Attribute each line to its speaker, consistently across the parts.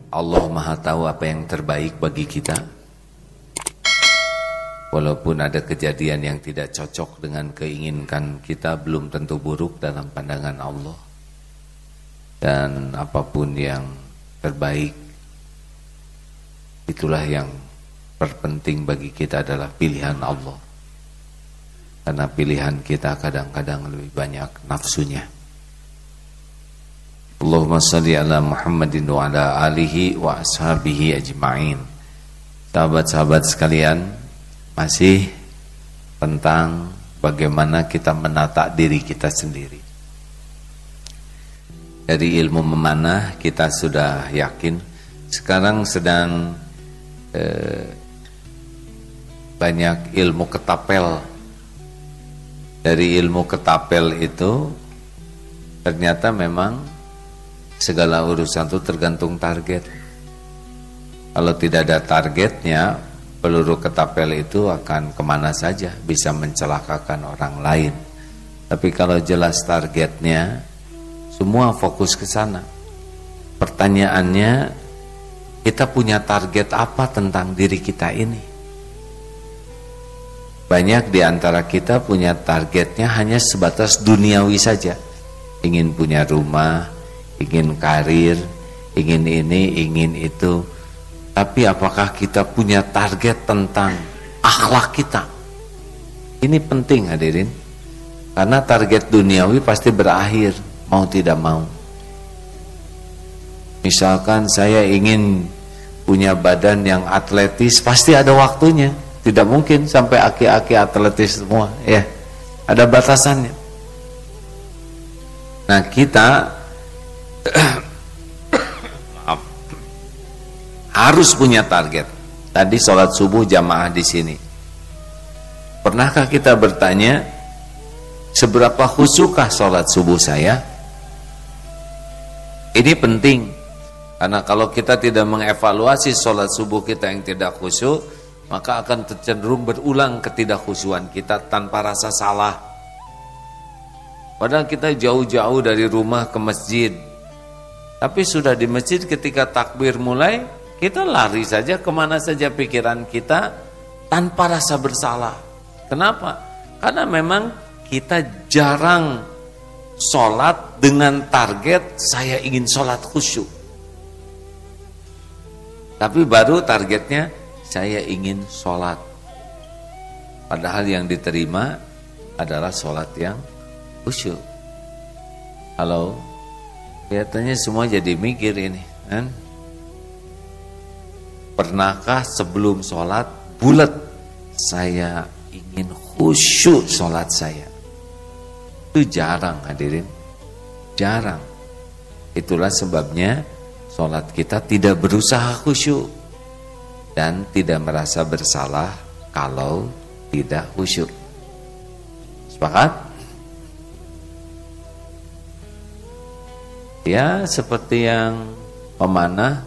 Speaker 1: Allah Maha tahu apa yang terbaik bagi kita. Walaupun ada kejadian yang tidak cocok dengan keinginan kita, belum tentu buruk dalam pandangan Allah. Dan apapun yang terbaik, itulah yang terpenting bagi kita adalah pilihan Allah. Karena pilihan kita kadang-kadang lebih banyak nafsunya. Allahumma salli ala Muhammadin wa ala alihi wa ashabihi ajma'in. Sahabat-sahabat sekalian, masih tentang bagaimana kita menata diri kita sendiri. Dari ilmu memanah kita sudah yakin. Sekarang sedang banyak ilmu ketapel. Dari ilmu ketapel itu ternyata memang segala urusan itu tergantung target. Kalau tidak ada targetnya, peluru ketapel itu akan kemana saja, bisa mencelakakan orang lain. Tapi kalau jelas targetnya, semua fokus ke sana. Pertanyaannya, kita punya target apa tentang diri kita ini? Banyak di antara kita punya targetnya hanya sebatas duniawi saja. Ingin punya rumah, ingin karir, ingin ini, ingin itu. Tapi apakah kita punya target tentang akhlak kita? Ini penting hadirin. Karena target duniawi pasti berakhir, mau tidak mau. Misalkan saya ingin punya badan yang atletis, pasti ada waktunya. Tidak mungkin sampai aki-aki atletis semua, ya. Ada batasannya. Nah, kita harus punya target. Tadi sholat subuh jamaah di sini. Pernahkah kita bertanya, seberapa khusyukkah sholat subuh saya? Ini penting, karena kalau kita tidak mengevaluasi sholat subuh kita yang tidak khusyuk, maka akan cenderung berulang ketidakkhusyuan kita tanpa rasa salah. Padahal kita jauh-jauh dari rumah ke masjid, tapi sudah di masjid ketika takbir mulai, kita lari saja kemana saja pikiran kita tanpa rasa bersalah. Kenapa? Karena memang kita jarang sholat dengan target saya ingin sholat khusyuk. Tapi baru targetnya saya ingin sholat. Padahal yang diterima adalah sholat yang khusyuk. Halo, kelihatannya semua jadi mikir ini, kan? Pernahkah sebelum sholat bulat saya ingin khusyuk sholat saya? Itu jarang hadirin, jarang. Itulah sebabnya sholat kita tidak berusaha khusyuk dan tidak merasa bersalah kalau tidak khusyuk. Sepakat? Ya, seperti yang pemanah,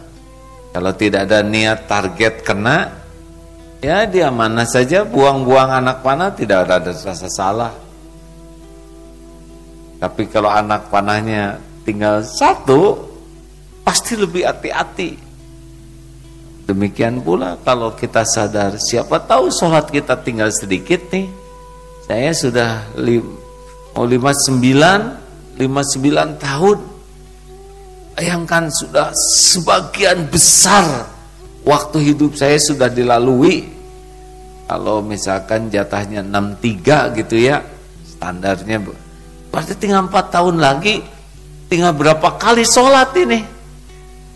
Speaker 1: kalau tidak ada niat target kena, ya dia mana saja buang-buang anak panah, tidak ada rasa salah. Tapi kalau anak panahnya tinggal satu, pasti lebih hati-hati. Demikian pula kalau kita sadar, siapa tahu sholat kita tinggal sedikit nih. Saya sudah 59 tahun. Bayangkan sudah sebagian besar waktu hidup saya sudah dilalui. Kalau misalkan jatahnya 63 gitu ya, standarnya berarti tinggal 4 tahun lagi. Tinggal berapa kali sholat ini?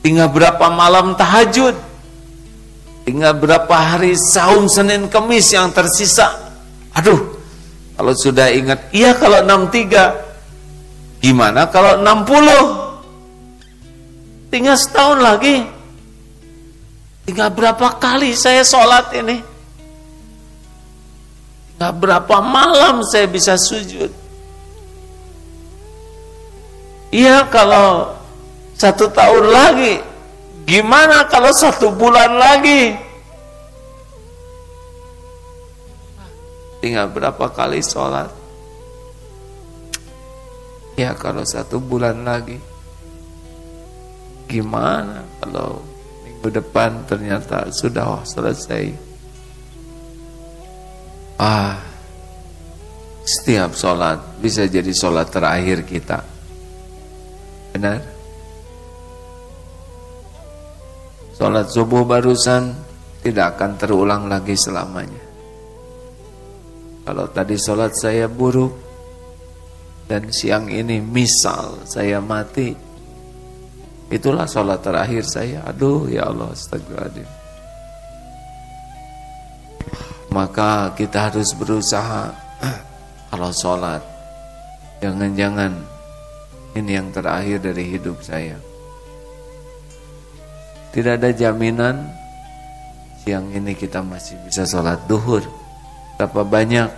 Speaker 1: Tinggal berapa malam tahajud? Tinggal berapa hari saum Senin Kemis yang tersisa? Aduh, kalau sudah ingat, iya kalau 63, gimana kalau 60? Tinggal setahun lagi. Tinggal berapa kali saya sholat ini? Tinggal berapa malam saya bisa sujud? Iya kalau 1 tahun lagi. Gimana kalau 1 bulan lagi? Tinggal berapa kali sholat? Ya kalau 1 bulan lagi. Gimana kalau minggu depan ternyata sudah selesai. Setiap sholat bisa jadi sholat terakhir kita. Benar? Sholat subuh barusan tidak akan terulang lagi selamanya. Kalau tadi sholat saya buruk dan siang ini misal saya mati, itulah sholat terakhir saya. Aduh ya Allah, astagfirullahaladzim. Maka kita harus berusaha. Kalau sholat, jangan-jangan ini yang terakhir dari hidup saya. Tidak ada jaminan siang ini kita masih bisa sholat duhur. Berapa banyak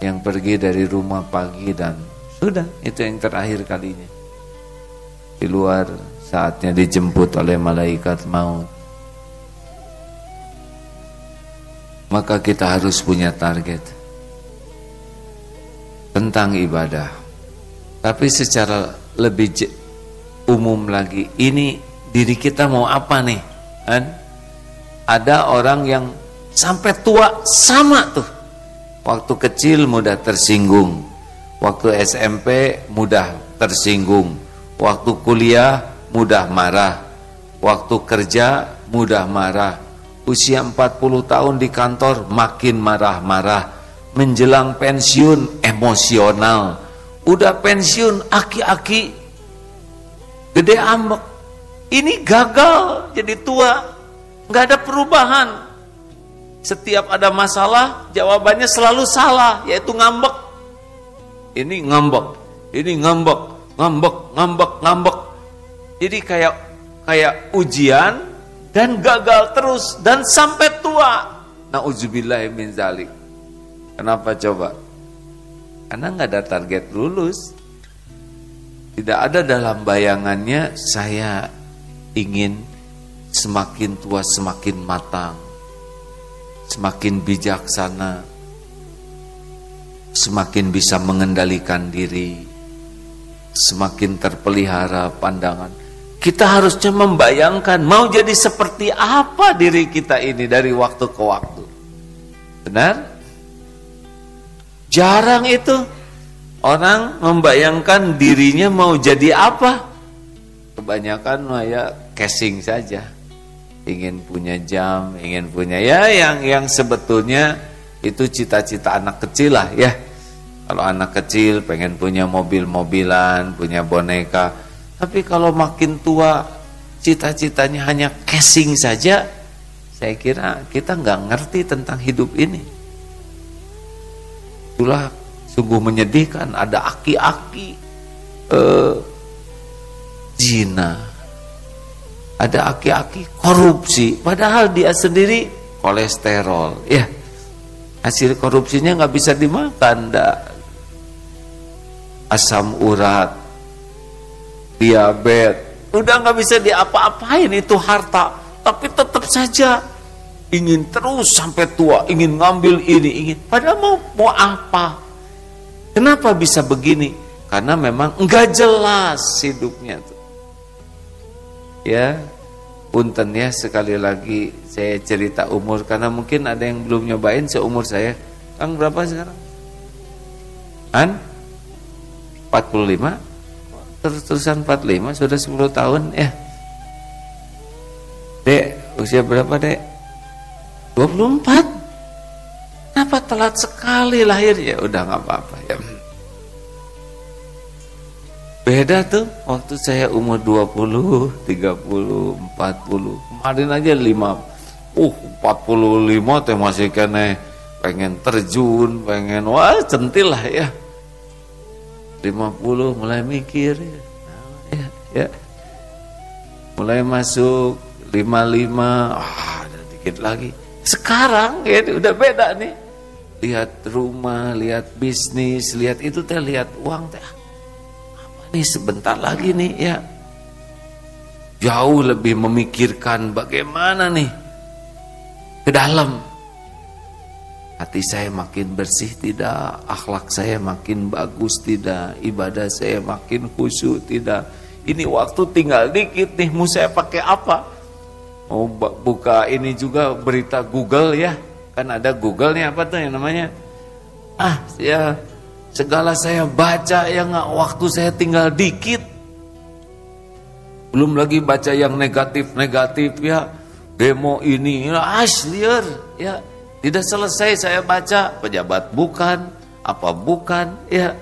Speaker 1: yang pergi dari rumah pagi dan sudah, itu yang terakhir kalinya. Di luar saatnya dijemput oleh malaikat maut. Maka kita harus punya target tentang ibadah. Tapi secara lebih umum lagi, ini diri kita mau apa nih? Kan? Ada orang yang sampai tua sama tuh. Waktu kecil mudah tersinggung, waktu SMP mudah tersinggung, waktu kuliah mudah marah, waktu kerja mudah marah, usia 40 tahun di kantor makin marah-marah, menjelang pensiun emosional, udah pensiun aki-aki gede ambek. Ini gagal jadi tua, nggak ada perubahan. Setiap ada masalah jawabannya selalu salah, yaitu ngambek. Ini ngambek, ini ngambek, ngambek. Jadi kayak ujian dan gagal terus dan sampai tua. Nauzubillahi min dzalik. Kenapa coba? Karena nggak ada target lulus. Tidak ada dalam bayangannya saya ingin semakin tua semakin matang, semakin bijaksana, semakin bisa mengendalikan diri, semakin terpelihara pandangan. Kita harusnya membayangkan mau jadi seperti apa diri kita ini dari waktu ke waktu. Benar? Jarang itu orang membayangkan dirinya mau jadi apa. Kebanyakan ya casing saja. Ingin punya jam, ingin punya yang sebetulnya itu cita-cita anak kecil lah ya. Kalau anak kecil pengen punya mobil-mobilan, punya boneka. Tapi kalau makin tua cita-citanya hanya casing saja, saya kira kita nggak ngerti tentang hidup ini. Itulah sungguh menyedihkan, ada aki-aki zina, ada aki-aki korupsi, padahal dia sendiri kolesterol, ya hasil korupsinya nggak bisa dimakan, asam urat, diabetes, udah nggak bisa diapa-apain itu harta, tapi tetap saja ingin terus sampai tua, ingin ngambil ini, ingin. Padahal mau apa? Kenapa bisa begini? Karena memang enggak jelas hidupnya tuh. Ya, punten ya sekali lagi saya cerita umur karena mungkin ada yang belum nyobain seumur saya. Kang berapa sekarang? 45? Terus-terusan 45 sudah 10 tahun ya. Dek, usia berapa, Dek? 24. Kenapa telat sekali lahir? Ya udah nggak apa-apa ya. Beda tuh waktu saya umur 20, 30, 40. Kemarin aja 45 teh masih kene pengen terjun, pengen wah centil lah ya. 50 mulai mikir ya. Mulai masuk 55, ada dikit lagi. Sekarang ya udah beda nih. Lihat rumah, lihat bisnis, lihat itu teh, lihat uang teh. Apa nih sebentar lagi nih ya. Jauh lebih memikirkan bagaimana nih ke dalam. Hati saya makin bersih tidak, akhlak saya makin bagus tidak, ibadah saya makin khusyuk tidak. Ini waktu tinggal dikit nih, mau saya pakai apa? Mau buka ini juga berita Google ya. Kan ada Google nih, apa tuh yang namanya? Ya segala saya baca yang waktu saya tinggal dikit. Belum lagi baca yang negatif-negatif ya. Demo ini liar ya. Tidak selesai saya baca, pejabat bukan, apa bukan ya.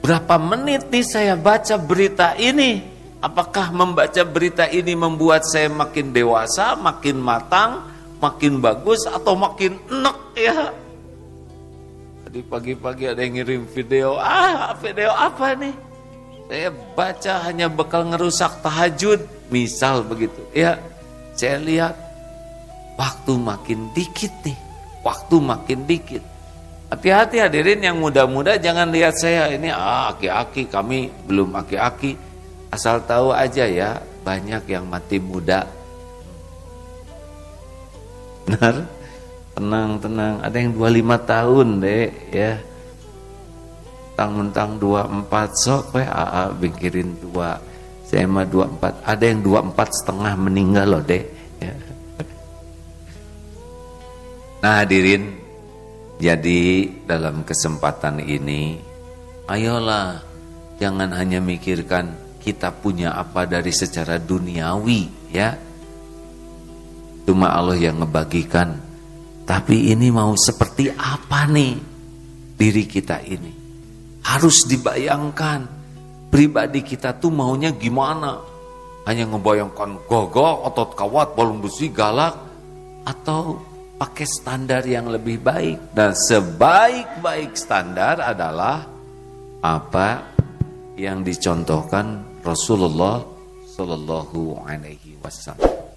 Speaker 1: Berapa menit nih saya baca berita ini? Apakah membaca berita ini membuat saya makin dewasa, makin matang, makin bagus, atau makin enek ya? Tadi pagi-pagi ada yang ngirim video, video apa nih? Saya baca hanya bakal ngerusak tahajud, misal begitu. Ya, saya lihat waktu makin dikit nih, waktu makin dikit. Hati-hati hadirin yang muda-muda, jangan lihat saya ini aki-aki, kami belum aki-aki. Asal tahu aja ya, banyak yang mati muda. Benar? Tenang, ada yang 25 tahun deh ya. Mentang-mentang 24 sok pikirin tua. Saya mah 24, ada yang 24,5 meninggal loh deh ya. Nah hadirin, jadi dalam kesempatan ini ayolah jangan hanya mikirkan kita punya apa dari secara duniawi ya. Cuma Allah yang ngebagikan. Tapi ini mau seperti apa nih diri kita ini? Harus dibayangkan pribadi kita tuh maunya gimana? Hanya ngebayangkan gagah, otot kawat, balung besi, galak, atau pakai standar yang lebih baik. Dan sebaik-baik standar adalah apa yang dicontohkan Rasulullah Sallallahu Alaihi Wasallam.